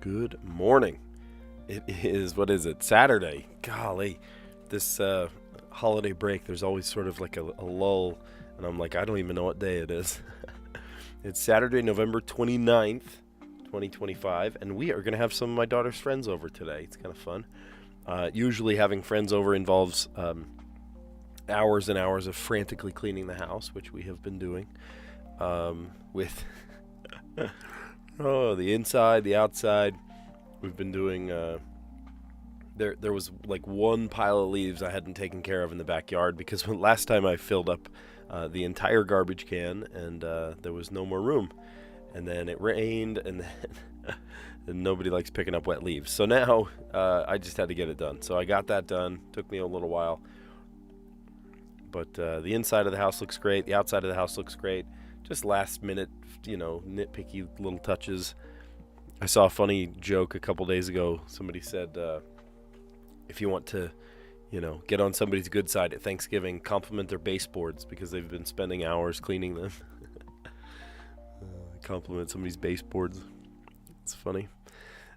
Good morning. It is, what is it, Saturday. Golly, this holiday break, there's always sort of like a lull, and I'm like, I don't even know what day it is. It's Saturday, November 29th, 2025, and we are going to have some of my daughter's friends over today. It's kind of fun. Usually having friends over involves hours and hours of frantically cleaning the house, which we have been doing with the inside, the outside. We've been doing there was like one pile of leaves I hadn't taken care of in the backyard because last time I filled up the entire garbage can and there was no more room, and then it rained, and then and nobody likes picking up wet leaves. So now I just had to get it done. So I got that done. Took me a little while, but the inside of the house looks great. The outside of the house looks great. Just last minute, nitpicky little touches. I saw a funny joke a couple days ago. Somebody said, if you want to, get on somebody's good side at Thanksgiving, compliment their baseboards because they've been spending hours cleaning them. Compliment somebody's baseboards. It's funny.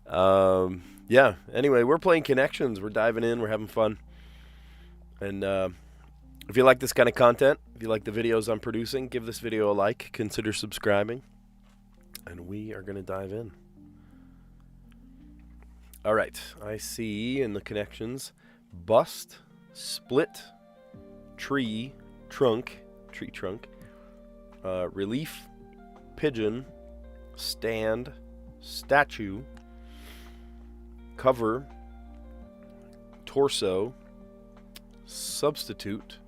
Anyway, we're playing Connections. We're diving in. We're having fun. And if you like this kind of content, if you like the videos I'm producing, give this video a like. Consider subscribing. And we are going to dive in. All right, I see in the connections: bust, split, tree trunk, relief, pigeon, stand, statue, cover, torso, substitute,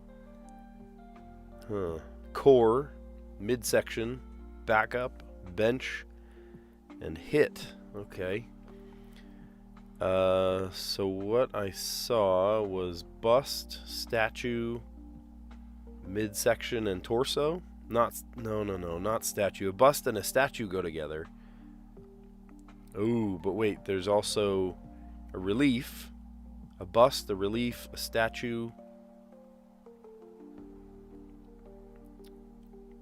core, midsection, backup, bench, and hit. Okay. So what I saw was bust, statue, midsection, and torso. Not statue. A bust and a statue go together. Oh, but wait, there's also a relief, a bust, a relief, a statue.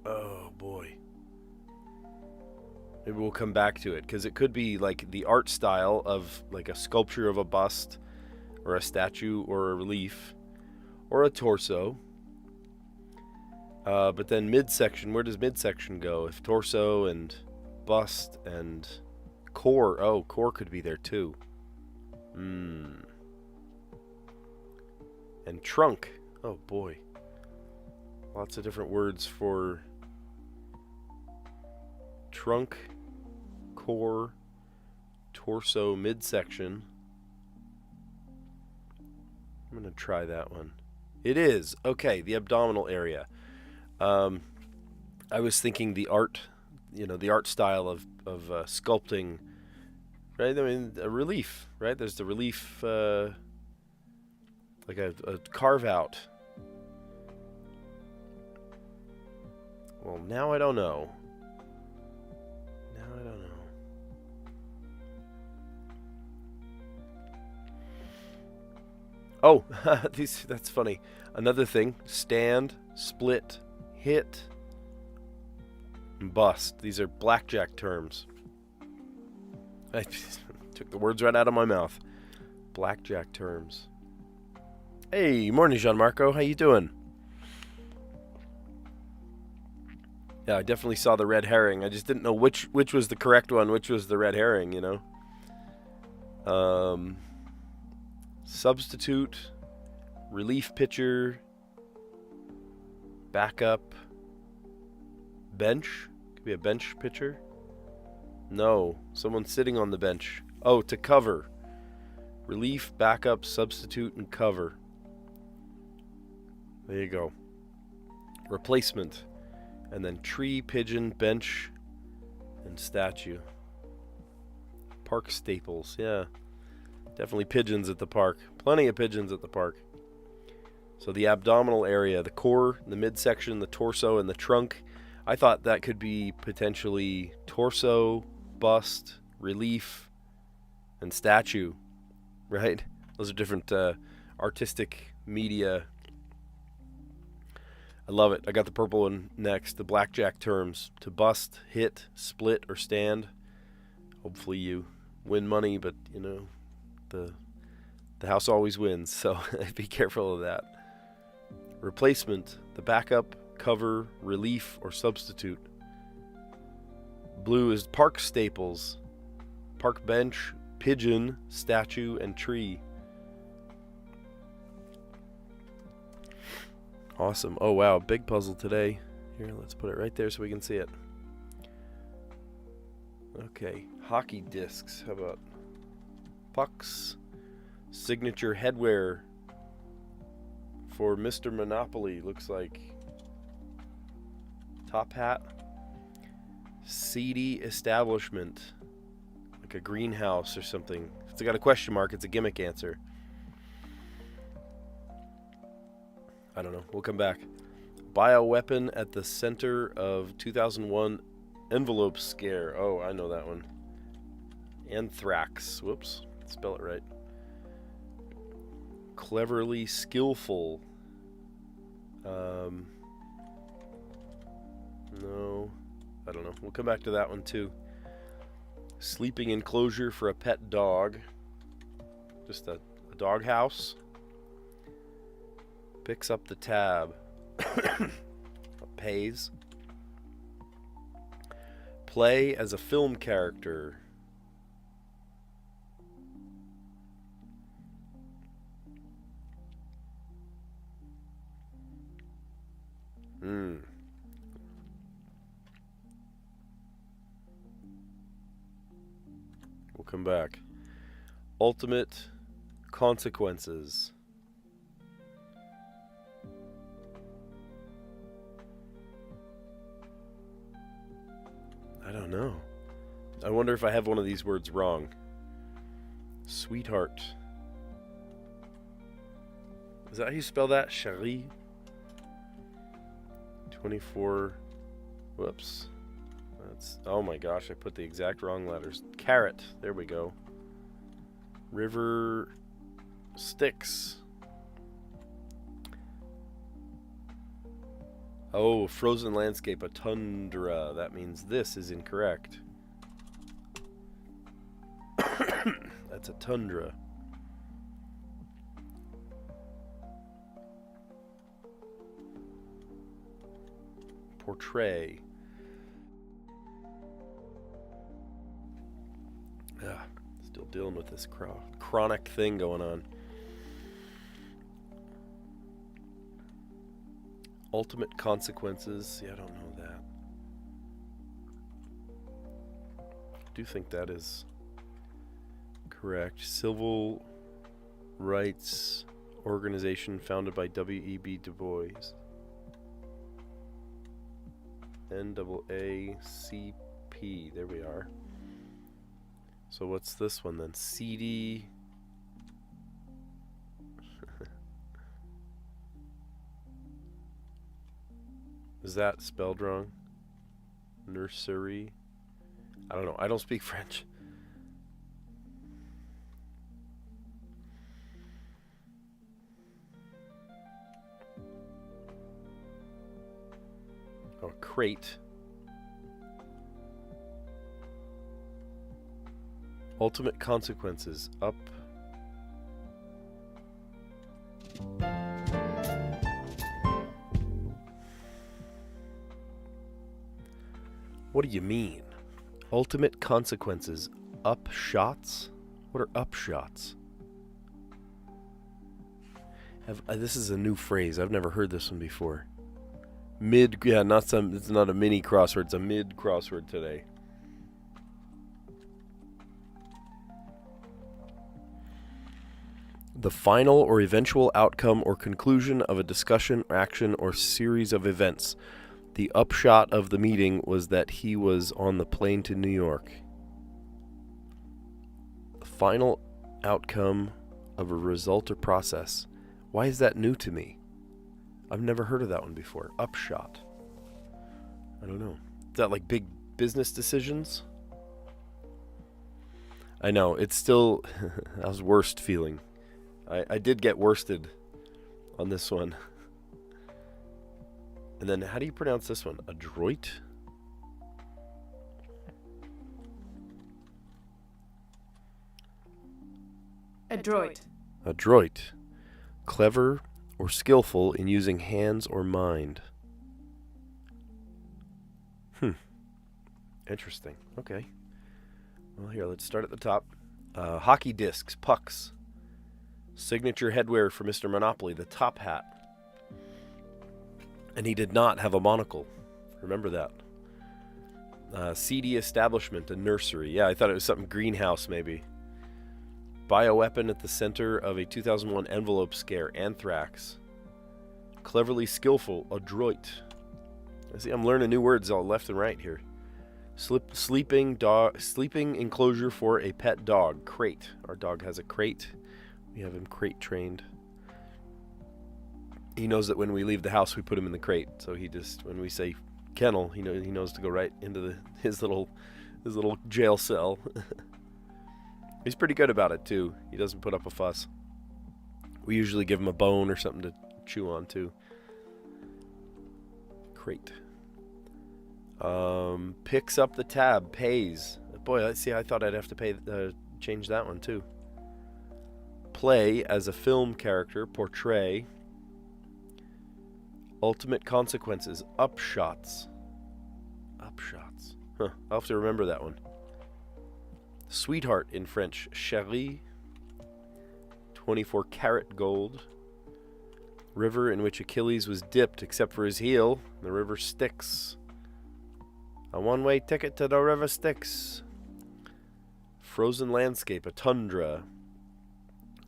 Oh boy. Maybe we'll come back to it, because it could be like the art style of like a sculpture of a bust or a statue or a relief or a torso. But then midsection, where does midsection go? If torso and bust and core, core could be there too. And trunk, oh boy. Lots of different words for trunk, core, torso, midsection. I'm going to try that one. It is. Okay, the abdominal area. I was thinking the art, the art style of sculpting, right? I mean, a relief, right? There's the relief, like a carve out. Well, now I don't know. Oh, that's funny. Another thing: stand, split, hit, and bust. These are blackjack terms. I took the words right out of my mouth. Blackjack terms. Hey, morning, Gianmarco. How you doing? Yeah, I definitely saw the red herring. I just didn't know which was the correct one, which was the red herring, Substitute, relief pitcher, backup, bench. Could be a bench pitcher. No, someone sitting on the bench. Oh, to cover. Relief, backup, substitute, and cover. There you go. Replacement. And then tree, pigeon, bench, and statue. Park staples, yeah. Definitely pigeons at the park. Plenty of pigeons at the park. So the abdominal area, the core, the midsection, the torso, and the trunk. I thought that could be potentially torso, bust, relief, and statue, right? Those are different artistic media. I love it. I got the purple one next. The blackjack terms: to bust, hit, split, or stand. Hopefully you win money, but you know, the house always wins, so be careful of that. Replacement, the backup, cover, relief, or substitute. Blue is park staples, park bench, pigeon, statue, and tree. Awesome. Oh wow, big puzzle today. Here, let's put it right there so we can see it. Okay, hockey discs. How about pucks? Signature headwear for Mr. Monopoly. Looks like top hat. Seedy establishment, like a greenhouse or something. If it's got a question mark, it's a gimmick answer. I don't know. We'll come back. Bioweapon at the center of 2001 envelope scare. Oh, I know that one. Anthrax. Whoops. Spell it right. Cleverly skillful. No. I don't know. We'll come back to that one too. Sleeping enclosure for a pet dog. Just a dog house. Picks up the tab. Pays. Play as a film character. We'll come back. Ultimate consequences. I don't know. I wonder if I have one of these words wrong. Sweetheart. Is that how you spell that? Chérie? 24. Whoops. That's, oh my gosh, I put the exact wrong letters. Carrot. There we go. River Styx. Oh, frozen landscape, a tundra. That means this is incorrect. That's a tundra. Portray. Still dealing with this chronic thing going on. Ultimate consequences. Yeah, I don't know that. I do think that is correct. Civil rights organization founded by W.E.B. Du Bois. NAACP. There we are. So what's this one then? CD. Is that spelled wrong? Nursery. I don't know. I don't speak French. Oh, crate. Ultimate consequences. Up. What do you mean? Ultimate consequences. Upshots? What are upshots? This is a new phrase. I've never heard this one before. Yeah, it's not a mini crossword, it's a mid crossword today. The final or eventual outcome or conclusion of a discussion, action, or series of events. The upshot of the meeting was that he was on the plane to New York. The final outcome of a result or process. Why is that new to me? I've never heard of that one before. Upshot. I don't know. Is that like big business decisions? I know. It's still... I was worst feeling. I did get worsted on this one. And then how do you pronounce this one? Adroit? Adroit. Adroit. Clever or skillful in using hands or mind. Interesting. Okay. Well, here, let's start at the top. Hockey discs, pucks. Signature headwear for Mr. Monopoly, the top hat. And he did not have a monocle. Remember that. Seedy establishment, a nursery. Yeah, I thought it was something greenhouse, maybe. Bioweapon at the center of a 2001 envelope scare, anthrax. Cleverly skillful, adroit. I see I'm learning new words all left and right here. Sleeping enclosure for a pet dog, crate. Our dog has a crate. We have him crate trained. He knows that when we leave the house, we put him in the crate. So he just, when we say kennel, he knows to go right into his little jail cell. He's pretty good about it too. He doesn't put up a fuss. We usually give him a bone or something to chew on too. Crate. Picks up the tab, pays. Boy, let's see. I thought I'd have to change that one too. Play as a film character, portray. Ultimate consequences, upshots. Upshots. Huh, I'll have to remember that one. Sweetheart in French, chérie. 24 karat gold. River in which Achilles was dipped except for his heel. The river Styx. A one-way ticket to the river Styx. Frozen landscape, a tundra.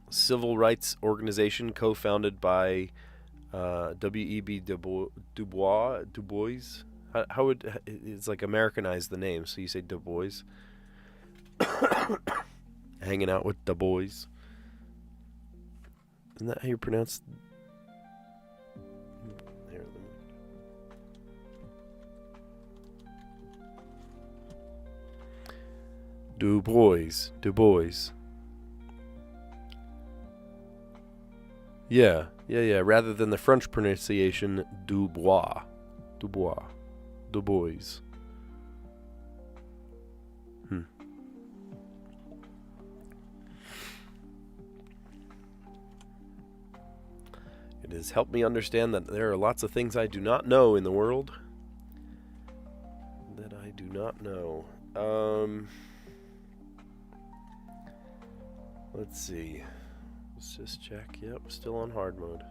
Civil rights organization co-founded by W.E.B. Du Bois. How would it's like Americanize the name? So you say Du Bois. Hanging out with Du Bois. Isn't that how you pronounce? There, Du Bois. Du Bois. Yeah. Rather than the French pronunciation, Dubois. Dubois. Du Bois. It has helped me understand that there are lots of things I do not know in the world. That I do not know. Let's see. Let's just check. Yep, still on hard mode.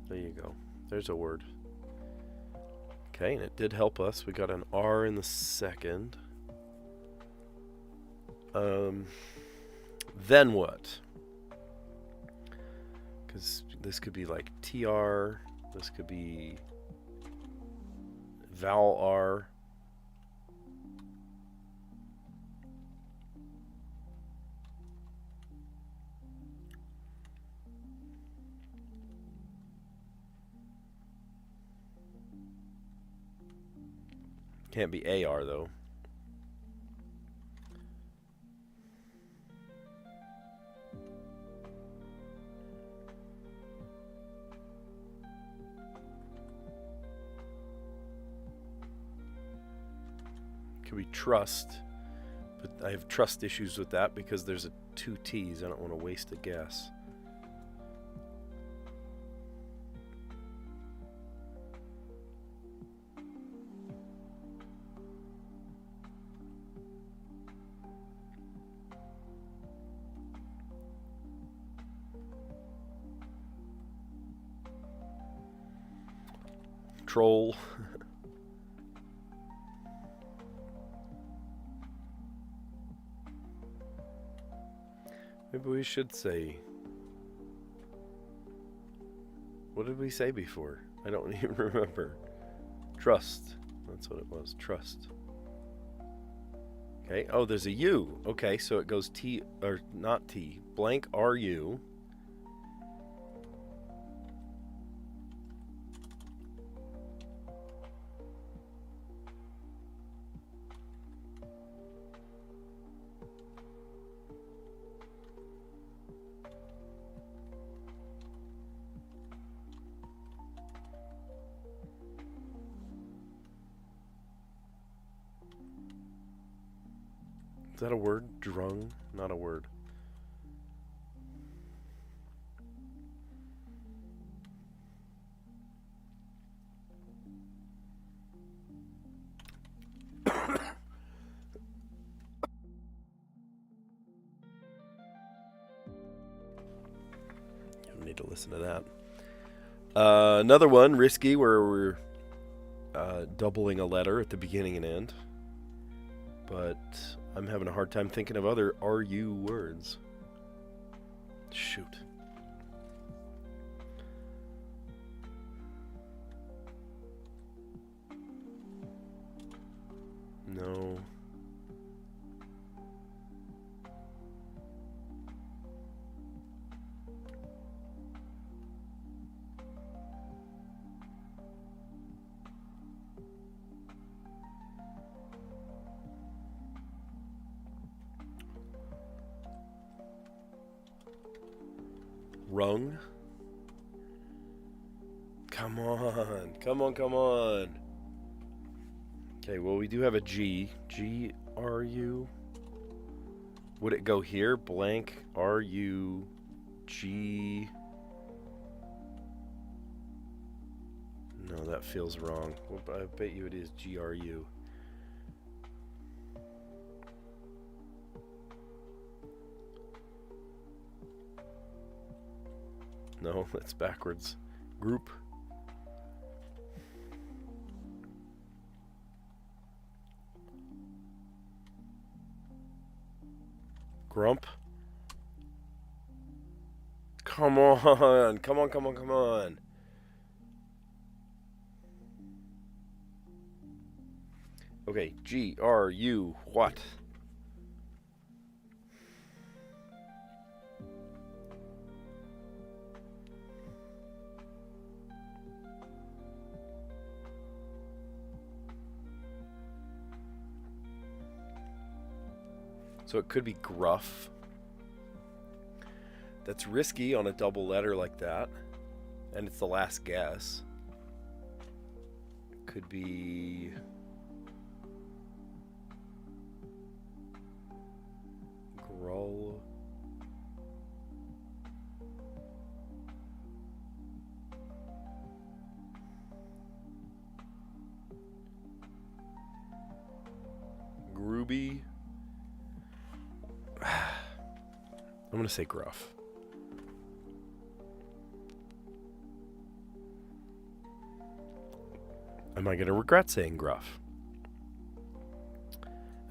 There you go. There's a word. Okay, and it did help us. We got an R in the second. Then what? Because this could be like TR. This could be vowel R. Can't be AR though. Could be trust, but I have trust issues with that because there's 2 T's. I don't want to waste a guess. Troll. Maybe we should say... What did we say before? I don't even remember. Trust. That's what it was. Trust. Okay. Oh, there's a U. Okay, so it goes T, or not T. Blank RU. Is that a word? Drung? Not a word. Need to listen to that. Another one, risky, where we're doubling a letter at the beginning and end. But I'm having a hard time thinking of other RU words. Shoot. No. Rung. Come on. Come on, come on. Okay, well, we do have a G. G-R-U. Would it go here? Blank R-U-G. No, that feels wrong. Well, I bet you it is G-R-U. No, that's backwards. Group. Grump. Come on. Come on, come on, come on. Okay, G-R-U, what? So it could be gruff. That's risky on a double letter like that. And it's the last guess. Could be... Grull. Groovy. I'm going to say gruff. Am I going to regret saying gruff?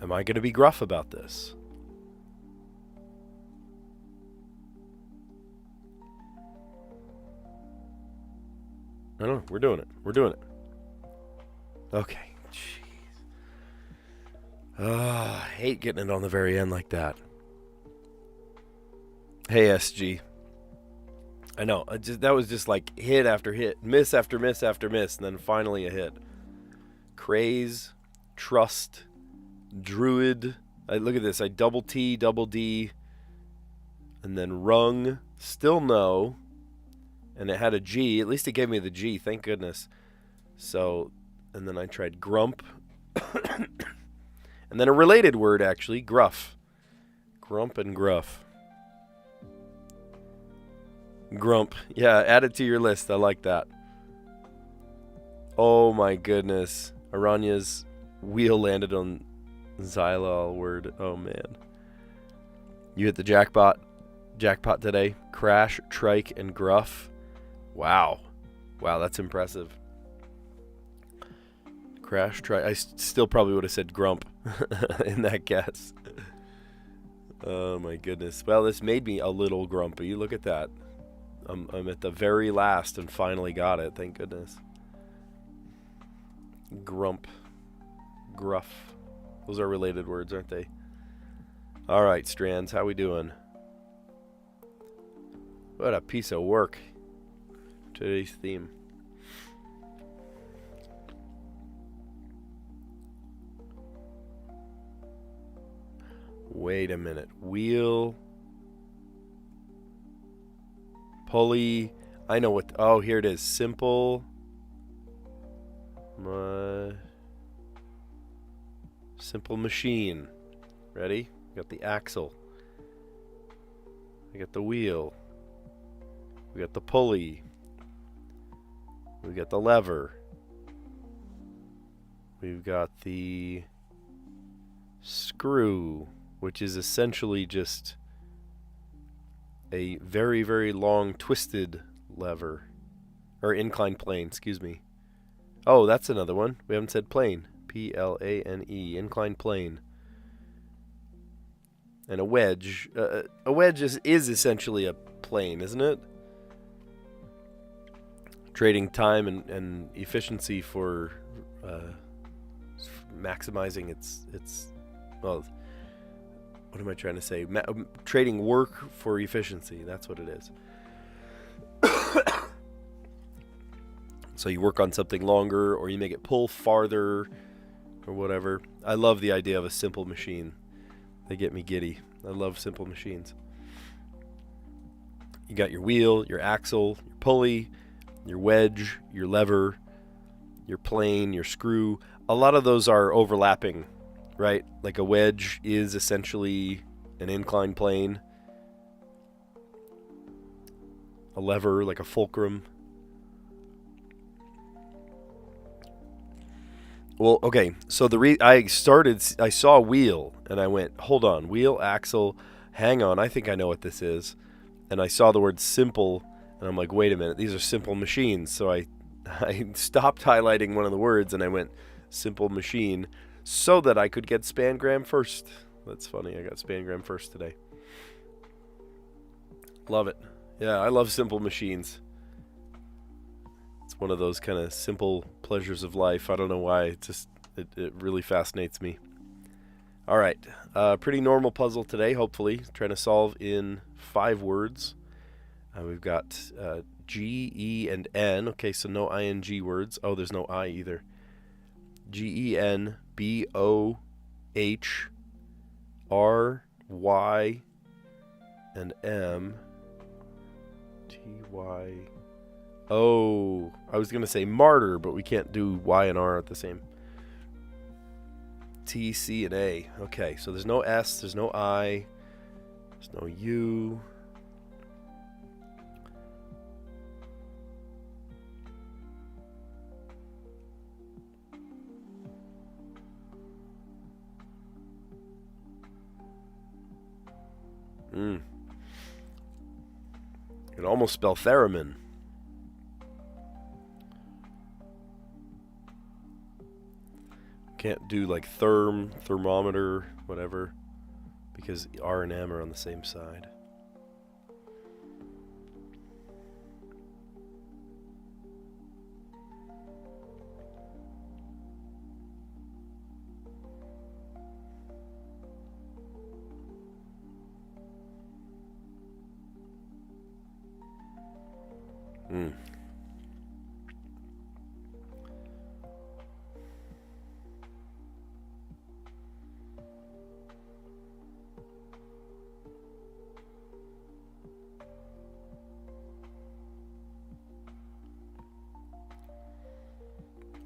Am I going to be gruff about this? I don't know. We're doing it. We're doing it. Okay. Jeez. I hate getting it on the very end like that. Hey, SG. I know. That was just like hit after hit, miss after miss after miss, and then finally a hit. Craze, trust, druid. Look at this. I double T, double D, and then rung. Still no. And it had a G. At least it gave me the G. Thank goodness. So, and then I tried grump. And then a related word, actually, gruff. Grump and gruff. Grump. Yeah, add it to your list. I like that. Oh my goodness. Aranya's wheel landed on Xylol word. Oh man. You hit the jackpot today. Crash, trike, and gruff. Wow. Wow, that's impressive. Crash, trike. I still probably would have said grump in that guess. Oh my goodness. Well, this made me a little grumpy. Look at that. I'm at the very last and finally got it. Thank goodness. Grump. Gruff. Those are related words, aren't they? All right, Strands. How we doing? What a piece of work. Today's theme. Wait a minute. Wheel... Pulley. I know what... Oh, here it is. Simple. Simple machine. Ready? We got the axle. We got the wheel. We got the pulley. We got the lever. We've got the screw, which is essentially just a very, very long twisted lever. Or inclined plane, excuse me. Oh, that's another one. We haven't said plane. P-L-A-N-E, inclined plane. And a wedge. A wedge is essentially a plane, isn't it? Trading time and efficiency for maximizing its well, what am I trying to say? Trading work for efficiency. That's what it is. So you work on something longer, or you make it pull farther, or whatever. I love the idea of a simple machine. They get me giddy. I love simple machines. You got your wheel, your axle, your pulley, your wedge, your lever, your plane, your screw. A lot of those are overlapping, right? Like a wedge is essentially an inclined plane. A lever, like a fulcrum. Well, okay, so I saw wheel, and I went, hold on, wheel, axle, hang on, I think I know what this is. And I saw the word simple, and I'm like, wait a minute, these are simple machines. So I stopped highlighting one of the words, and I went, simple machine, so that I could get Spangram first. That's funny, I got Spangram first today. Love it. Yeah, I love simple machines. It's one of those kind of simple pleasures of life. I don't know why. It really fascinates me. All right. Pretty normal puzzle today, hopefully. Trying to solve in 5 words. We've got G, E, and N. Okay, so no ing words. Oh, there's no I either. G, E, N, B, O, H, R, Y, and M. T, Y... Oh, I was going to say martyr, but we can't do Y and R at the same. T, C, and A. Okay, so there's no S, there's no I, there's no U. You can almost spell theremin. Can't do like thermometer, whatever, because R and M are on the same side.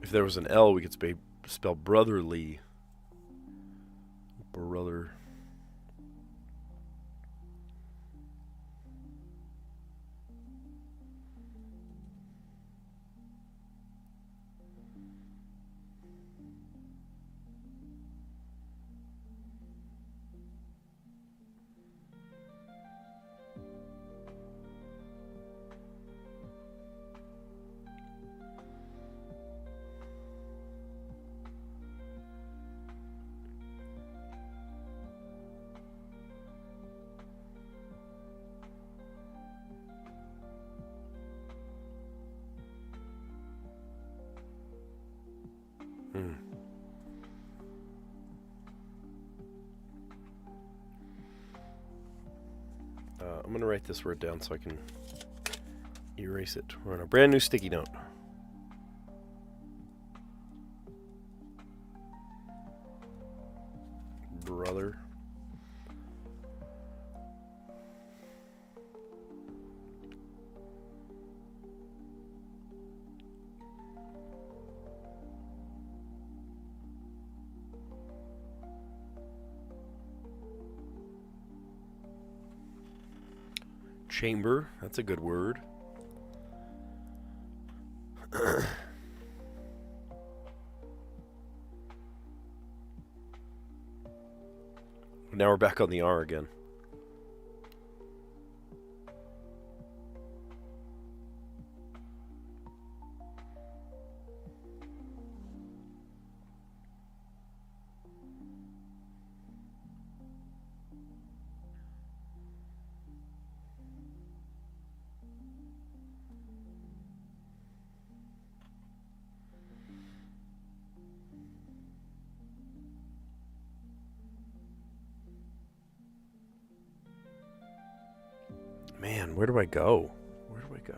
If there was an L, we could spell brotherly. Brother. I'm going to write this word down so I can erase it. We're on a brand new sticky note. Brother. Chamber, that's a good word. Now we're back on the R again. Man, where do I go? Where do I go?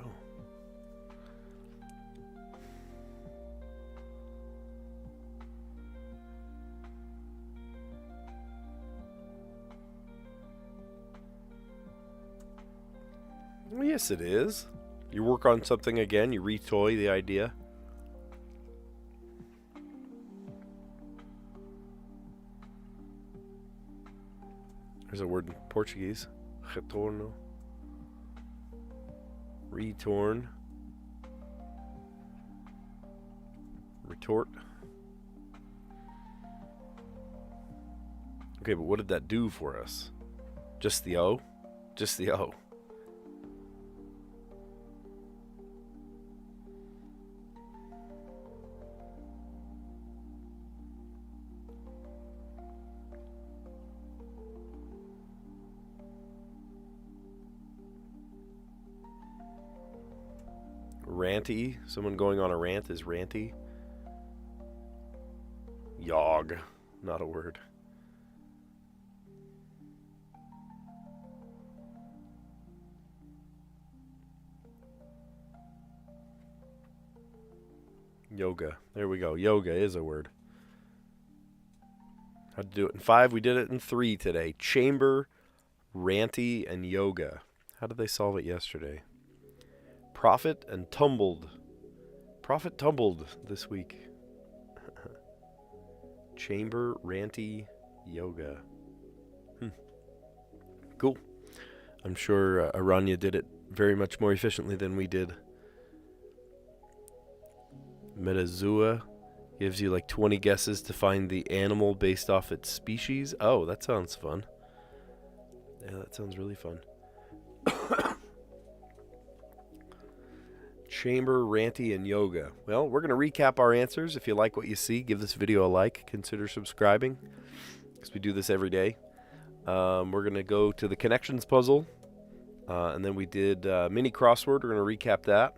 Well, yes, it is. You work on something again, you retoy the idea. There's a word in Portuguese. Retorno. Retorn. Retort. Okay, but what did that do for us? Just the O? Just the O. Ranty. Someone going on a rant is ranty. Yog. Not a word. Yoga. There we go. Yoga is a word. How'd do it in 5? We did it in 3 today. Chamber, ranty, and yoga. How did they solve it yesterday? Prophet and tumbled. Prophet tumbled this week. Chamber, ranty, yoga. Cool. I'm sure Aranya did it very much more efficiently than we did. Metazua gives you like 20 guesses to find the animal based off its species. Oh, that sounds fun. Yeah, that sounds really fun. Chamber, ranty, and yoga. Well, we're going to recap our answers. If you like what you see, give this video a like. Consider subscribing, because we do this every day. We're going to go to the connections puzzle, and then we did mini crossword. We're going to recap that,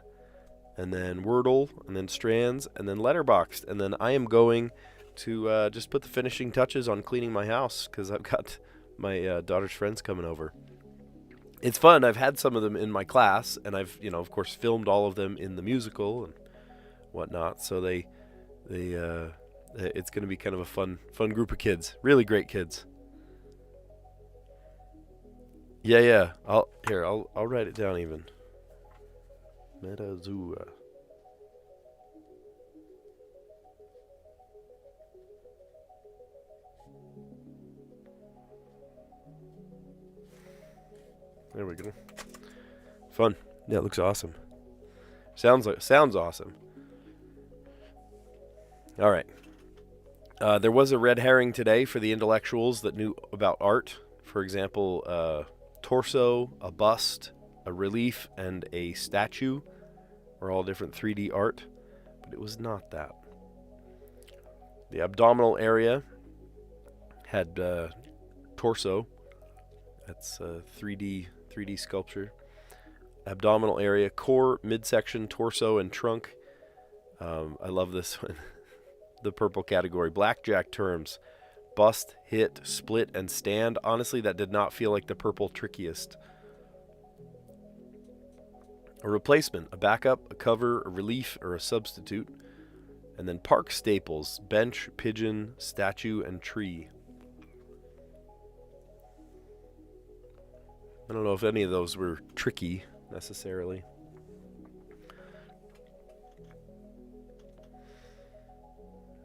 and then Wordle, and then Strands, and then Letterboxd. And then I am going to just put the finishing touches on cleaning my house, because I've got my daughter's friends coming over. It's fun. I've had some of them in my class, and I've, of course, filmed all of them in the musical and whatnot. So it's going to be kind of a fun group of kids. Really great kids. Yeah. I'll write it down even. Metazua. There we go. Fun. Yeah, it looks awesome. Sounds awesome. All right. There was a red herring today for the intellectuals that knew about art. For example, torso, a bust, a relief, and a statue were all different 3D art, but it was not that. The abdominal area had torso. That's 3D sculpture. Abdominal area, core, midsection, torso, and trunk. I love this one. The purple category. Blackjack terms. Bust, hit, split, and stand. Honestly, that did not feel like the purple trickiest. A replacement. A backup, a cover, a relief, or a substitute. And then park staples. Bench, pigeon, statue, and tree. I don't know if any of those were tricky, necessarily.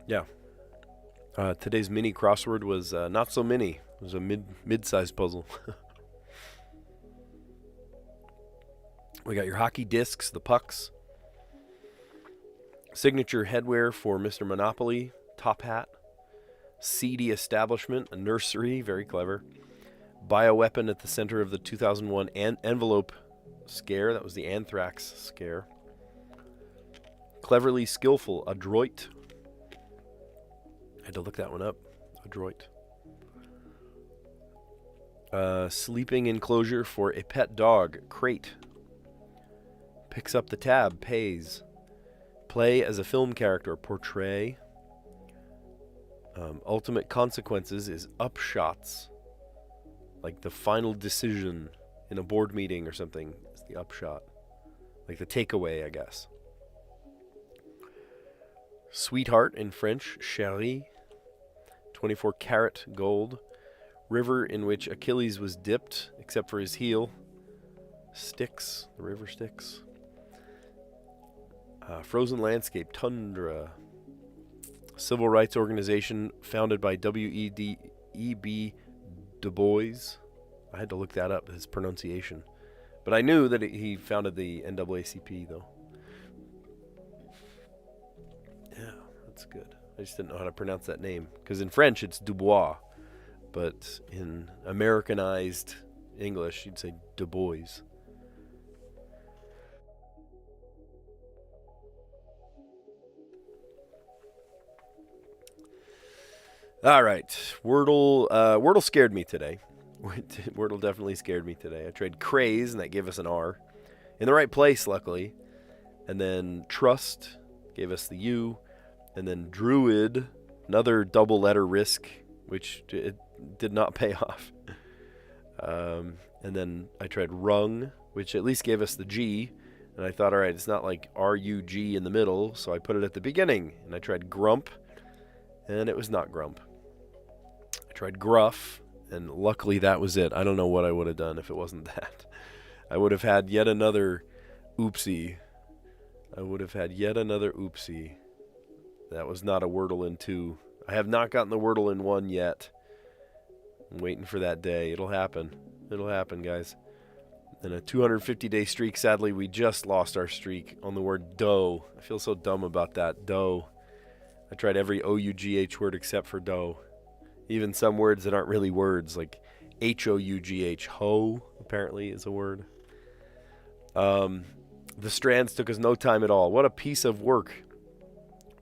Yeah. Today's mini crossword was not so mini. It was a mid-sized puzzle. We got your hockey discs, the pucks. Signature headwear for Mr. Monopoly, top hat. Seedy establishment, a nursery, very clever. Bioweapon at the center of the 2001 envelope scare. That was the anthrax scare. Cleverly skillful, adroit. I had to look that one up. Adroit. Sleeping enclosure for a pet dog, crate. Picks up the tab, pays. Play as a film character, portray. Ultimate consequences is upshots. Like the final decision in a board meeting or something. It's the upshot. Like the takeaway, I guess. Sweetheart in French, chérie. 24 karat gold. River in which Achilles was dipped, except for his heel. Styx, the river Styx. Frozen landscape, tundra. Civil rights organization founded by W.E.B. Du Bois. I had to look that up, his pronunciation. But I knew that he founded the NAACP, though. Yeah, that's good. I just didn't know how to pronounce that name. Because in French, it's Dubois. But in Americanized English, you'd say Du Bois. All right, Wordle scared me today. Wordle definitely scared me today. I tried craze, and that gave us an R. In the right place, luckily. And then trust gave us the U. And then druid, another double letter risk, which it did not pay off. And then I tried rung, which at least gave us the G. And I thought, all right, it's not like R-U-G in the middle, so I put it at the beginning. And I tried grump, and it was not grump. I tried gruff, and luckily that was it. I don't know what I would have done if it wasn't that. I would have had yet another oopsie. That was not a Wordle in 2. I have not gotten the Wordle in 1 yet. I'm waiting for that day. It'll happen. It'll happen, guys. In a 250-day streak, sadly, we just lost our streak on the word dough. I feel so dumb about that, dough. I tried every O-U-G-H word except for dough. Even some words that aren't really words, like H-O-U-G-H, ho, apparently is a word. The strands took us no time at all. What a piece of work,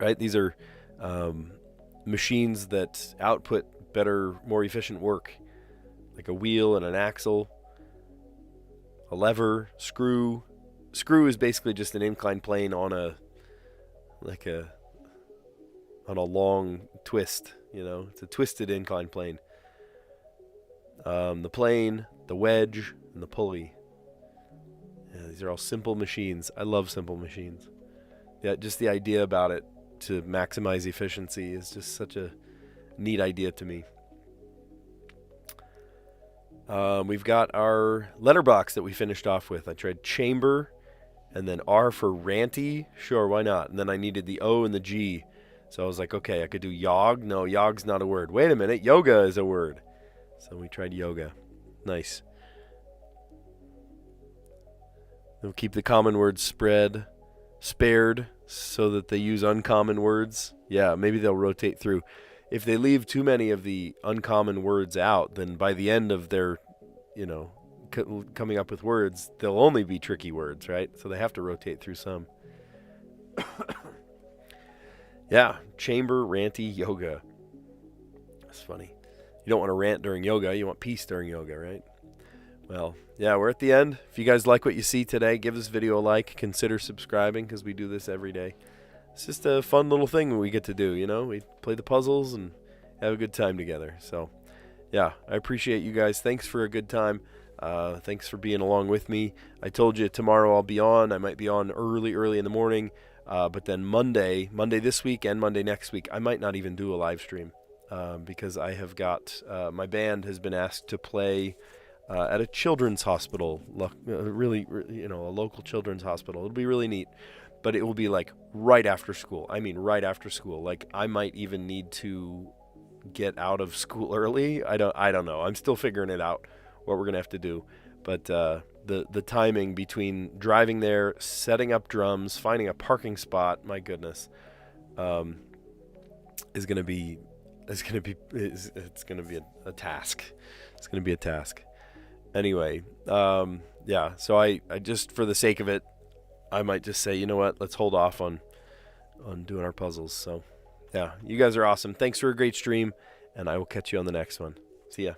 right? These are machines that output better, more efficient work, like a wheel and an axle, a lever, screw. Screw is basically just an inclined plane on a long twist, you know. It's a twisted inclined plane. The plane, the wedge, and the pulley. Yeah, these are all simple machines. I love simple machines. Yeah, just the idea about it to maximize efficiency is just such a neat idea to me. We've got our letterbox that we finished off with. I tried chamber, and then R for ranty. Sure, why not? And then I needed the O and the G. So I was like, okay, I could do yog. No, yog's not a word. Wait a minute, yoga is a word. So we tried yoga. Nice. They'll keep the common words spared, so that they use uncommon words. Yeah, maybe they'll rotate through. If they leave too many of the uncommon words out, then by the end of their, coming up with words, they'll only be tricky words, right? So they have to rotate through some. Yeah, chamber, ranty, yoga. That's funny. You don't want to rant during yoga. You want peace during yoga, right? Well, yeah, we're at the end. If you guys like what you see today, give this video a like. Consider subscribing, because we do this every day. It's just a fun little thing we get to do, you know? We play the puzzles and have a good time together. So, yeah, I appreciate you guys. Thanks for a good time. Thanks for being along with me. I told you tomorrow I'll be on. I might be on early in the morning. But then Monday this week and Monday next week, I might not even do a live stream. Because I have got, my band has been asked to play at a children's hospital, really, a local children's hospital. It'll be really neat, but it will be like right after school. I mean, right after school. Like I might even need to get out of school early. I don't know. I'm still figuring it out what we're gonna have to do, but the timing between driving there, setting up drums, finding a parking spot, my goodness, is going to be it's going to be a task. It's going to be a task. Anyway, yeah, so I just, for the sake of it, I might just say, you know what, let's hold off on doing our puzzles. So, yeah, you guys are awesome. Thanks for a great stream, and I will catch you on the next one. See ya.